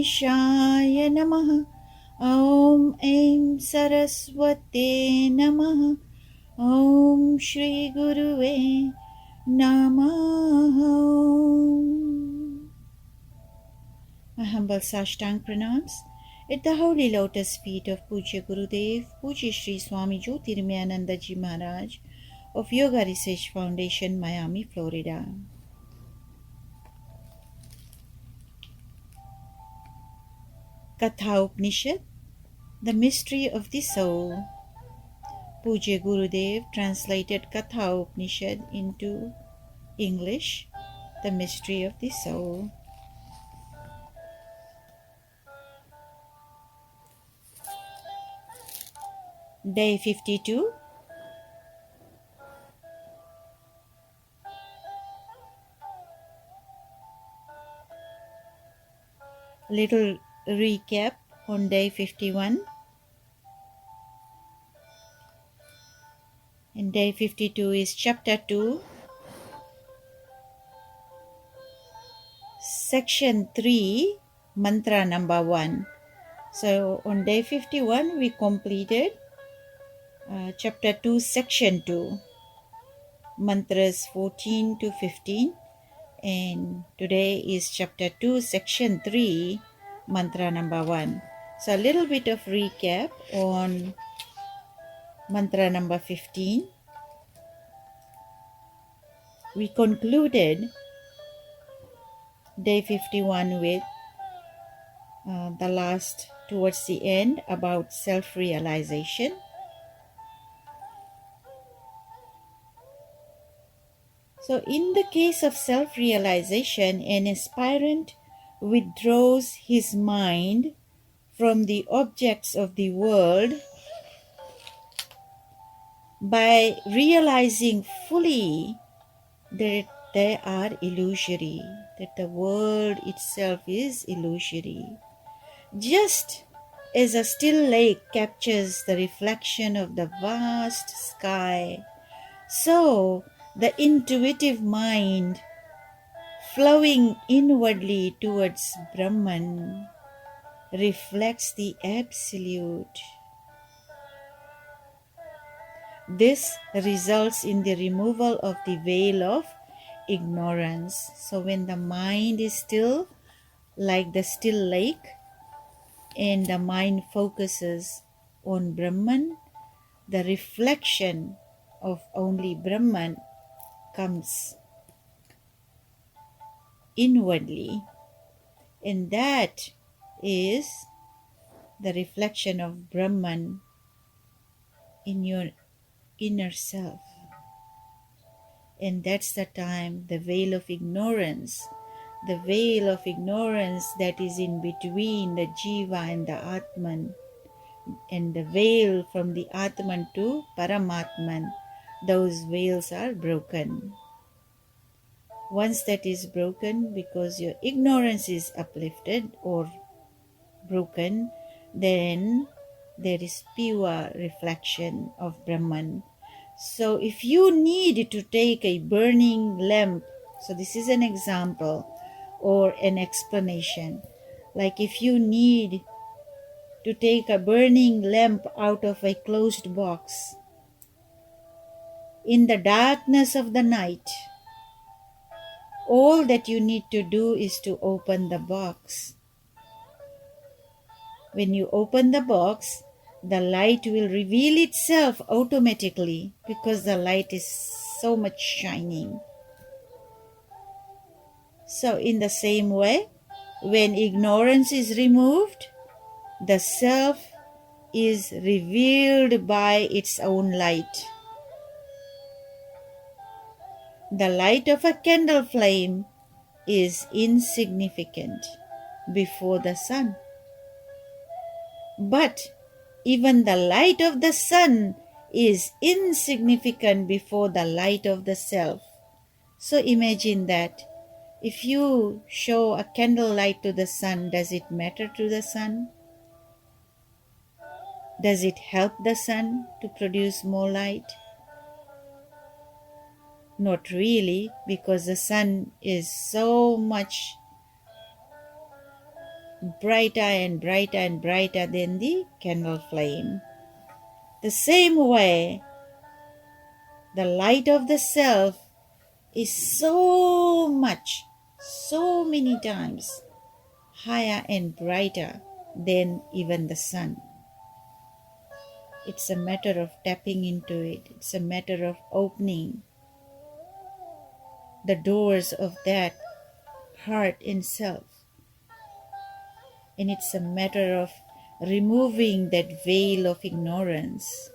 गणेशाय नमः। ॐ ऐं सरस्वते नमः। ॐ श्री गुरुवे नमः। My humble Sashtang pranams at the holy lotus feet of Pujya Gurudev, Pujya Sri Swami Jyotirmayananda Ji Maharaj of Yoga Research Foundation, Miami, Florida. Katha Upanishad, the mystery of the soul. Pujya Gurudev translated Katha Upanishad into English, the mystery of the soul. Day 52. Little recap on day 51. And day 52 is chapter 2, section 3, mantra number 1. So on day 51 we completed chapter 2, section 2, mantras 14 to 15. And today is chapter 2, section 3, mantra number 1. So a little bit of recap on mantra number 15. We concluded day 51 with the last towards the end about self-realization. So in the case of self-realization, an aspirant withdraws his mind from the objects of the world by realizing fully that they are illusory, that the world itself is illusory. Just as a still lake captures the reflection of the vast sky, so the intuitive mind, flowing inwardly towards Brahman, reflects the Absolute. This results in the removal of the veil of ignorance. So when the mind is still, like the still lake, and the mind focuses on Brahman, the reflection of only Brahman comes inwardly, and that is the reflection of Brahman in your inner self. And that's the time the veil of ignorance that is in between the Jiva and the Atman, and the veil from the Atman to Paramatman, those veils are broken. Once that is broken, because your ignorance is uplifted or broken, then there is pure reflection of Brahman. So if you need to take a burning lamp, so this is an example or an explanation, like if you need to take a burning lamp out of a closed box in the darkness of the night, all that you need to do is to open the box. When you open the box, the light will reveal itself automatically because the light is so much shining. So in the same way, when ignorance is removed, the self is revealed by its own light. The light of a candle flame is insignificant before the sun. But even the light of the sun is insignificant before the light of the self. So imagine that. If you show a candle light to the sun, does it matter to the sun? Does it help the sun to produce more light? Not really, because the sun is so much brighter and brighter and brighter than the candle flame. The same way, the light of the self is so much, so many times higher and brighter than even the sun. It's a matter of tapping into it. It's a matter of opening the doors of that heart and self. And it's a matter of removing that veil of ignorance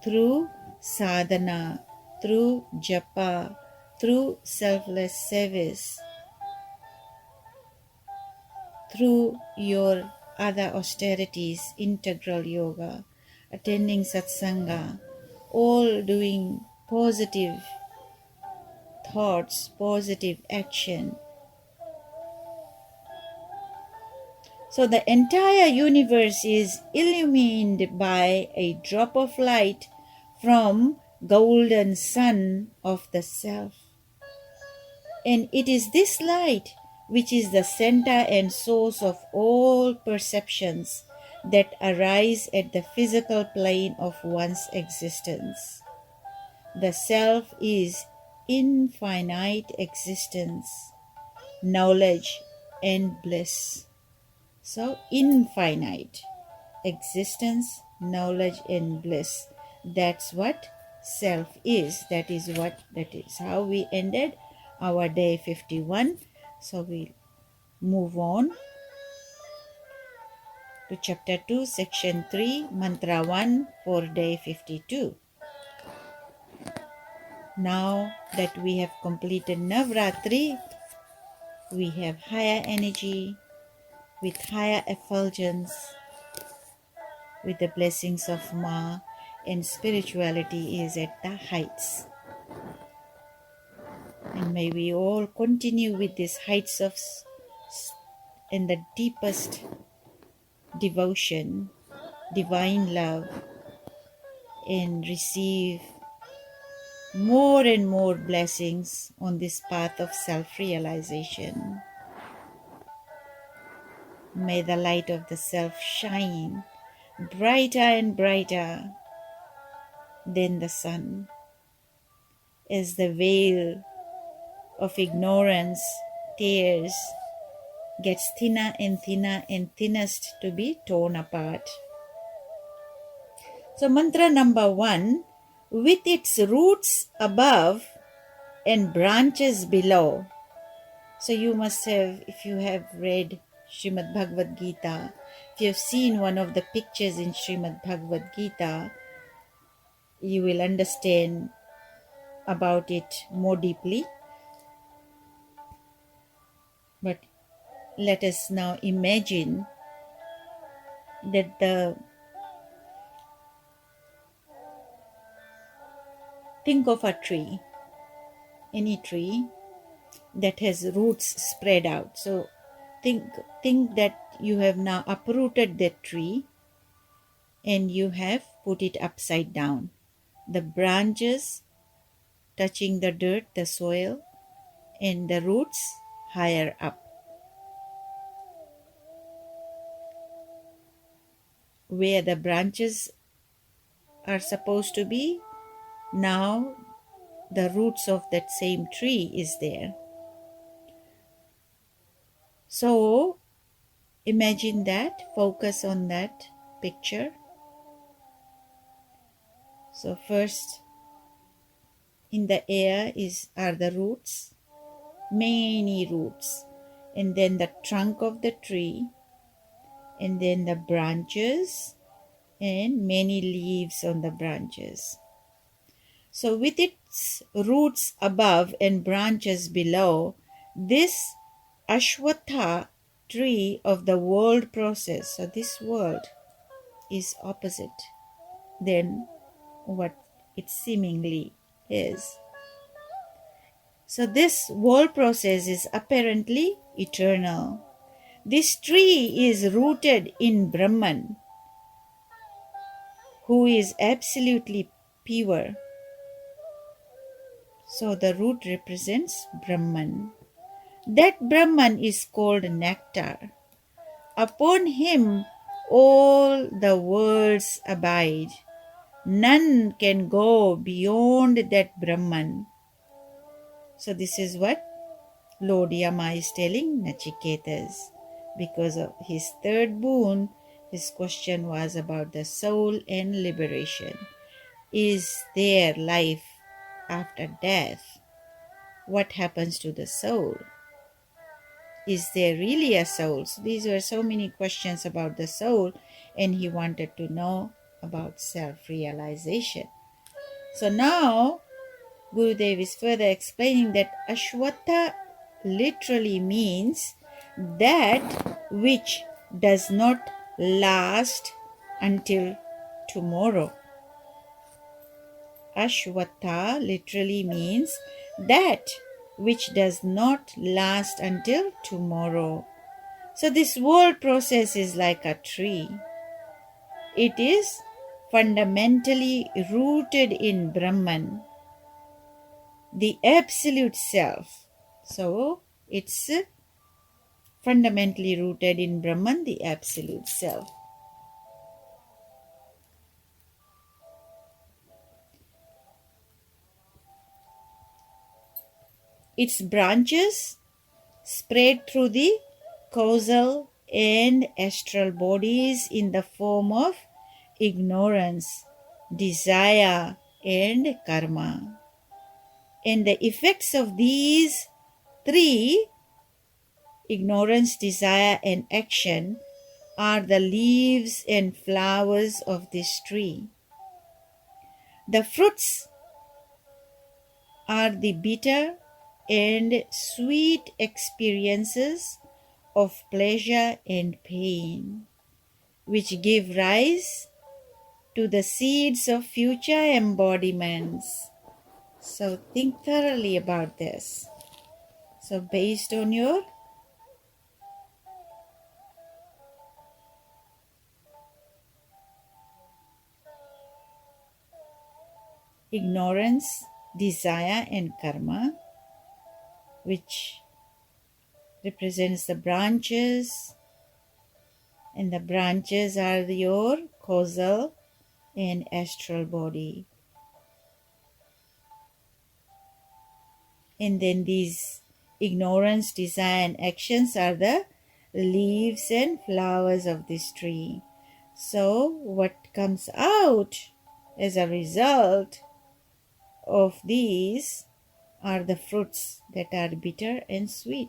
through sadhana, through japa, through selfless service, through your other austerities, integral yoga, attending satsanga, all doing positive thoughts, positive action. So the entire universe is illumined by a drop of light from golden sun of the self. And it is this light which is the center and source of all perceptions that arise at the physical plane of one's existence. The self is infinite existence, knowledge, and bliss. So, infinite existence, knowledge, and bliss. That's what self is. That is how we ended our day 51. So, we move on to chapter 2, section 3, mantra 1 for day 52. Now that we have completed Navratri, we have higher energy with higher effulgence, with the blessings of Ma, and spirituality is at the heights. And may we all continue with these heights of and the deepest devotion, divine love, and receive more and more blessings on this path of self-realization. May the light of the self shine brighter and brighter than the sun, as the veil of ignorance, tears, gets thinner and thinner and thinnest to be torn apart. So mantra number 1, with its roots above and branches below. So you must have, if you have read Srimad Bhagavad Gita, if you have seen one of the pictures in Srimad Bhagavad Gita, you will understand about it more deeply. But let us now imagine that think of a tree, any tree that has roots spread out. So think that you have now uprooted that tree and you have put it upside down. The branches touching the dirt, the soil, and the roots higher up. Where the branches are supposed to be, now the roots of that same tree is there. So imagine that, focus on that picture. So first in the air are the roots, many roots, and then the trunk of the tree, and then the branches and many leaves on the branches. So with its roots above and branches below, this Ashwatha tree of the world process, so this world is opposite than what it seemingly is. So this world process is apparently eternal. This tree is rooted in Brahman, who is absolutely pure. So the root represents Brahman. That Brahman is called nectar. Upon him all the worlds abide. None can go beyond that Brahman. So this is what Lord Yama is telling Nachiketas. Because of his third boon, his question was about the soul and liberation. Is there life after death? What happens to the soul? Is there really a soul? So these were so many questions about the soul, and he wanted to know about self-realization. So now Gurudev is further explaining that Ashwatha literally means that which does not last until tomorrow. Ashwatha literally means that which does not last until tomorrow. So this whole process is like a tree. It is fundamentally rooted in Brahman, the absolute self. So it's fundamentally rooted in Brahman, the absolute self. Its branches spread through the causal and astral bodies in the form of ignorance, desire, and karma. And the effects of these three, ignorance, desire, and action, are the leaves and flowers of this tree. The fruits are the bitter and sweet experiences of pleasure and pain, which give rise to the seeds of future embodiments. So think thoroughly about this. So based on your ignorance, desire, and karma, which represents the branches, and the branches are your causal and astral body. And then these ignorance, desire, and actions are the leaves and flowers of this tree. So what comes out as a result of these are the fruits that are bitter and sweet.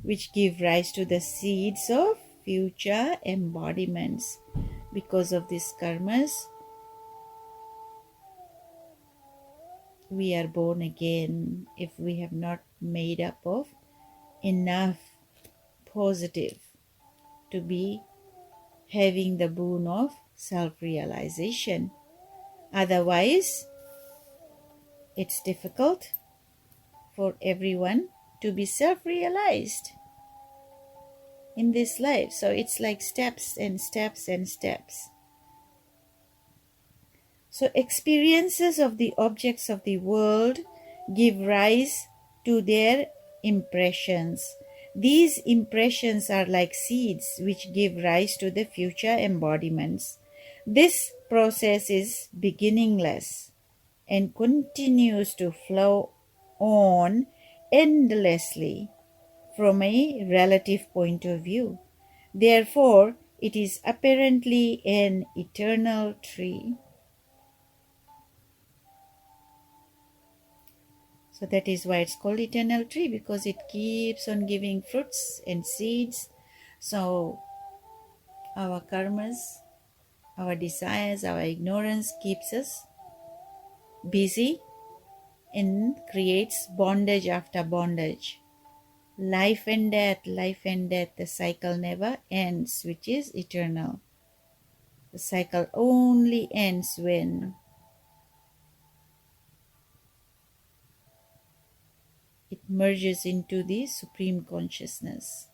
Which give rise to the seeds of future embodiments. Because of these karmas, we are born again if we have not made up of enough positive to be having the boon of self-realization. Otherwise, it's difficult for everyone to be self-realized in this life. So it's like steps and steps and steps. So experiences of the objects of the world give rise to their impressions. These impressions are like seeds which give rise to the future embodiments. This process is beginningless and continues to flow on endlessly from a relative point of view. Therefore, it is apparently an eternal tree. So that is why it's called eternal tree, because it keeps on giving fruits and seeds. So our karmas, our desires, our ignorance keeps us busy and creates bondage after bondage. Life and death, the cycle never ends, which is eternal. The cycle only ends when it merges into the Supreme Consciousness,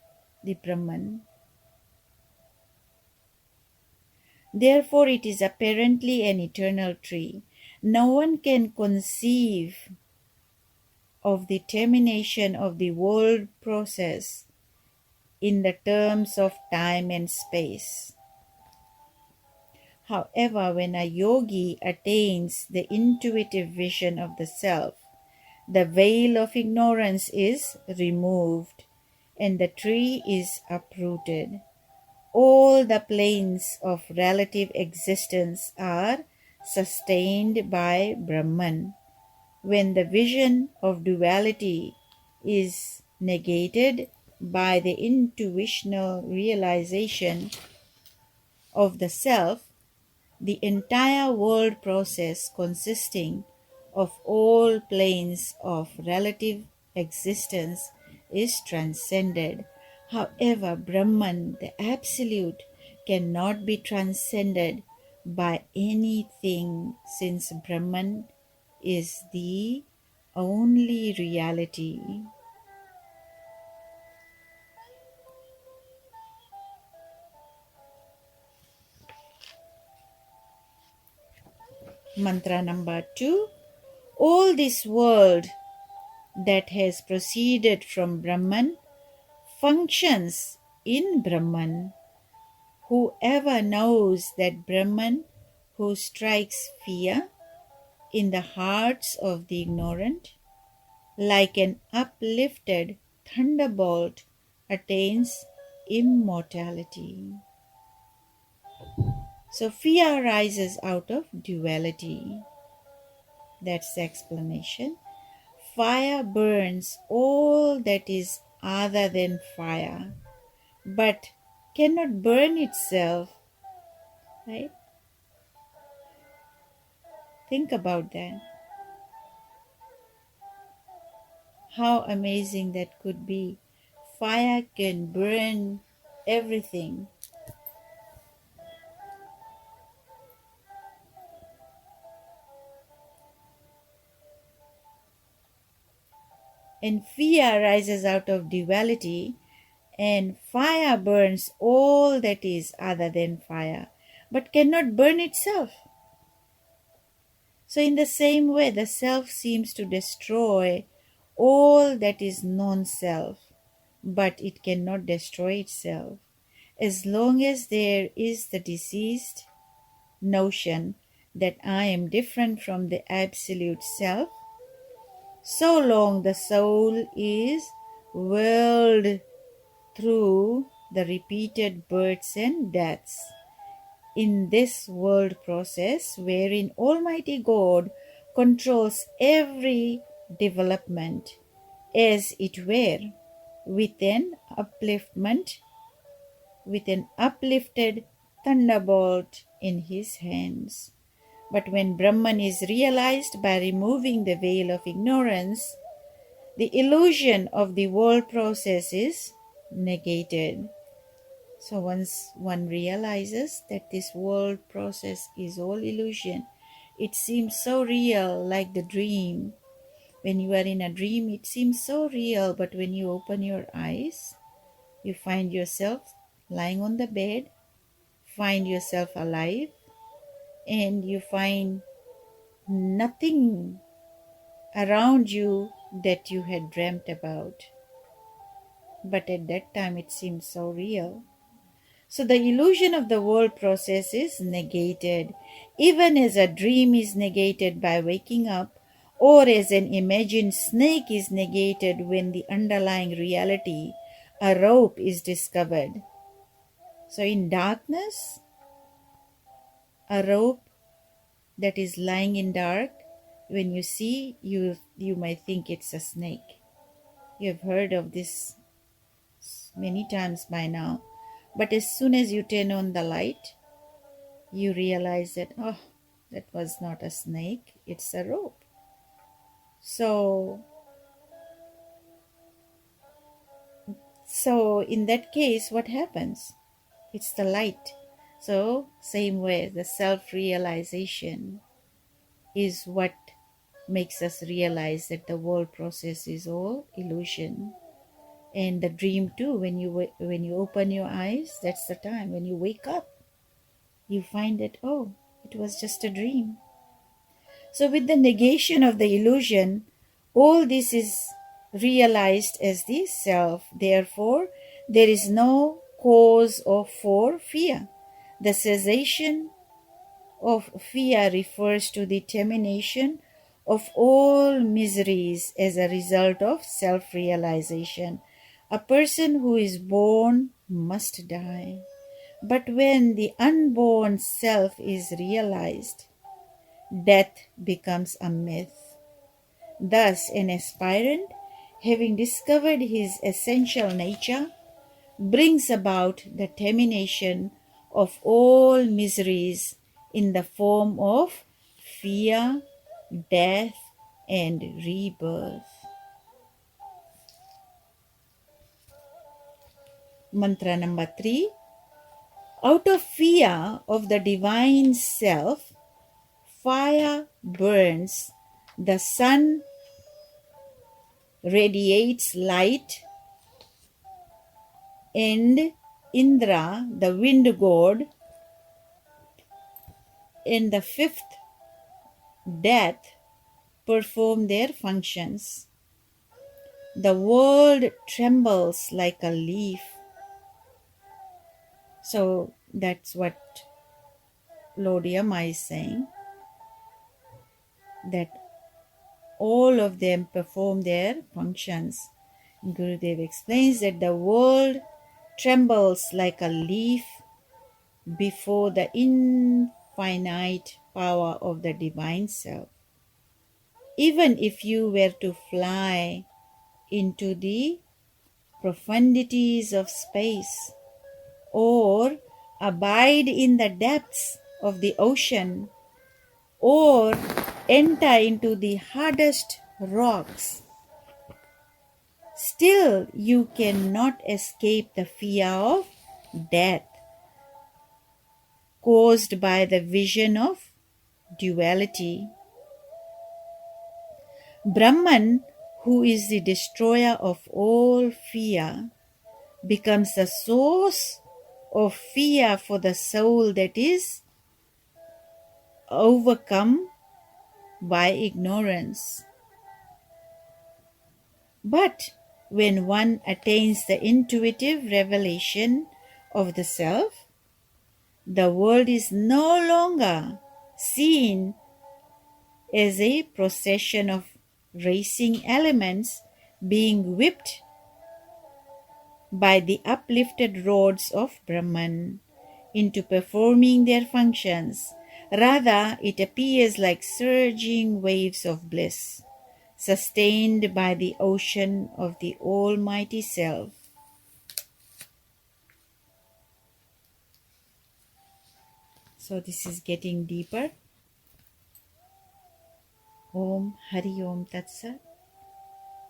the Brahman. Therefore, it is apparently an eternal tree. No one can conceive of the termination of the world process in the terms of time and space. However, when a yogi attains the intuitive vision of the self, the veil of ignorance is removed and the tree is uprooted. All the planes of relative existence are sustained by Brahman. When the vision of duality is negated by the intuitional realization of the self, the entire world process consisting of all planes of relative existence is transcended. However, Brahman, the Absolute, cannot be transcended by anything since Brahman is the only reality. Mantra number 2. All this world that has proceeded from Brahman functions in Brahman. Whoever knows that Brahman who strikes fear in the hearts of the ignorant, like an uplifted thunderbolt, attains immortality. So fear arises out of duality. That's the explanation. Fire burns all that is other than fire, but cannot burn itself, right? Think about that. How amazing that could be. Fire can burn everything, and fear arises out of duality, and fire burns all that is other than fire, but cannot burn itself. So, in the same way, the self seems to destroy all that is non self, but it cannot destroy itself. As long as there is the diseased notion that I am different from the absolute self, so long the soul is whirled through the repeated births and deaths in this world process wherein Almighty God controls every development as it were with an upliftment, with an uplifted thunderbolt in his hands. But when Brahman is realized by removing the veil of ignorance, the illusion of the world process is negated. So once one realizes that this world process is all illusion, it seems so real, like the dream. When you are in a dream, it seems so real, but when you open your eyes, you find yourself lying on the bed, find yourself alive, and you find nothing around you that you had dreamt about. But at that time, it seems so real. So the illusion of the world process is negated, even as a dream is negated by waking up, or as an imagined snake is negated when the underlying reality, a rope, is discovered. So in darkness, a rope that is lying in dark, when you see, you might think it's a snake. You have heard of this many times by now. But as soon as you turn on the light, you realize that, oh, that was not a snake, it's a rope. So in that case, what happens? It's the light. So same way, the self-realization is what makes us realize that the world process is all illusion. And the dream too, when you open your eyes, that's the time when you wake up, you find that, oh, it was just a dream. So, with the negation of the illusion, all this is realized as the self. Therefore, there is no cause for fear. The cessation of fear refers to the termination of all miseries as a result of self realization. A person who is born must die. But when the unborn self is realized, death becomes a myth. Thus, an aspirant, having discovered his essential nature, brings about the termination of all miseries in the form of fear, death, and rebirth. Mantra number 3. Out of fear of the divine self, fire burns, the sun radiates light, and Indra, the wind god, and the fifth death perform their functions. The world trembles like a leaf. So that's what Lord Yama is saying, that all of them perform their functions. Gurudev explains that the world trembles like a leaf before the infinite power of the divine self. Even if you were to fly into the profundities of space or abide in the depths of the ocean or enter into the hardest rocks, still you cannot escape the fear of death caused by the vision of duality. Brahman, who is the destroyer of all fear, becomes the source of fear for the soul that is overcome by ignorance. But when one attains the intuitive revelation of the self, the world is no longer seen as a procession of racing elements being whipped by the uplifted rods of Brahman into performing their functions. Rather, it appears like surging waves of bliss, sustained by the ocean of the Almighty Self. So this is getting deeper. Om Hari Om Tat Sat.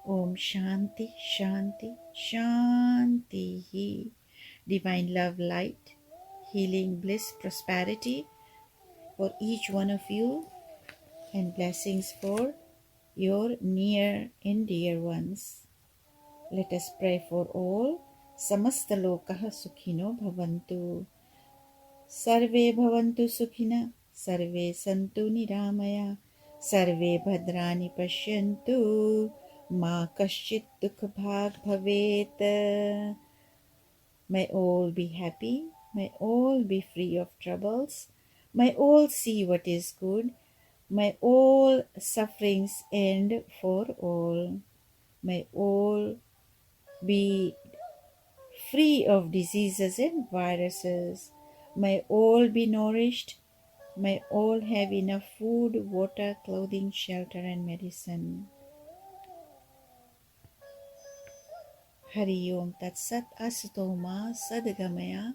Om Shanti Shanti Shanti. Divine love, light, healing, bliss, prosperity for each one of you, and blessings for your near and dear ones. Let us pray for all. Samasta lokaha sukhino bhavantu. Sarve bhavantu sukhina. Sarve santu niramaya. Sarve bhadrani pashyantu. Ma kaschit dukha bhag bhavet. May all be happy. May all be free of troubles. May all see what is good. May all sufferings end for all. May all be free of diseases and viruses. May all be nourished. May all have enough food, water, clothing, shelter, and medicine. Hari Om Tat Sat. Asatoma Sadgamaya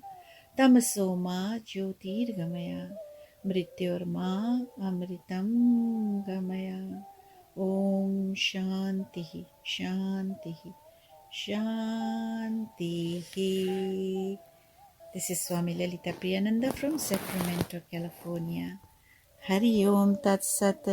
Tamasoma Jyotirgamaya Mrityorma Amritam Gamaya. Om Shanti Shanti Shanti. This is Swami Lalita Priyananda from Sacramento, California. Hari Om Tat Sat.